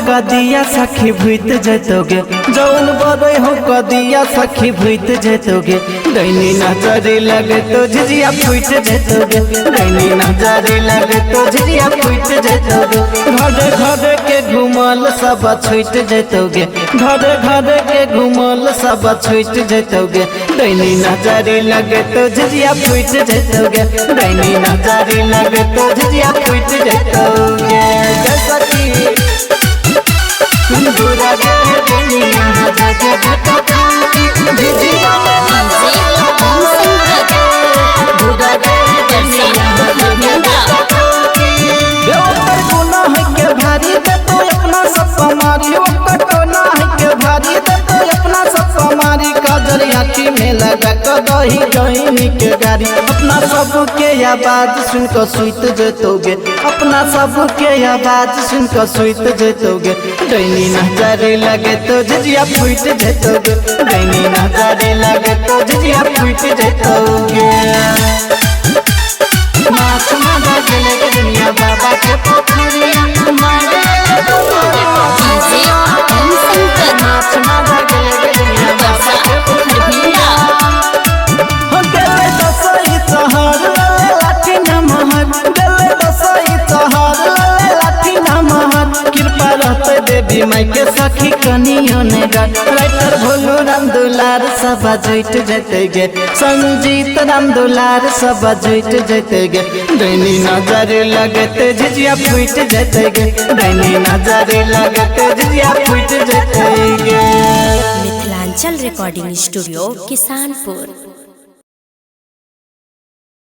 कदिया सखी भूत जतोगे जौन बड़े हो कदिया सखी भूत जतोगे दैनी नजरी लगे तो झिझिया फूट जतोगे दैनी नजरी लगे तो झिझिया फूट जतोगे घरे घरे के घुमल सब छूट जतोगे घरे घरे के घुमल सब छूट जतोगे दैनी नजरी लगे तो झिझिया फूट जतोगे दैनी नजरी लगे तो झिझिया फूट जतोगे जैसा कि बुरा गे दुनिया जगे भटका झिझिया बुरा गे दुनिया जगे भटका बेओपर गुनाह के भारी दे तो अपना सब मारी ओपर गुनाह के भारी दे तो अपना सब मारी काजर आँखी में लगा कदही गहिनी के गारी अपना सब के आवाज सुन कर सुत जतोगे अपना सब के आवाज सुन कर सुत जतोगे दैनी नजरे लगे तो झिझिया फूट जतोगे दैनी नजरे लगे तो झिझिया फूट जतोगे माथ मारा गले दुनिया बाबा के पोखरिया मारे माथ मारा गले दुनिया बाबा के पोखरिया हो गले दसई तोहर लाठी नमहर गले दसई तोहर लाठी नमहर कृपा रहते देवी माई के सखी कनियो ने राइटर भोलू राम दुलार सब जुट जते गे संजीत राम दुलार सब जुट जते गे दैनी नजर लगते झिझिया फूट जते गे दैनी नजर लगते झिझिया फूट जते गे मिथिलांचल रिकॉर्डिंग स्टूडियो किसानपुर।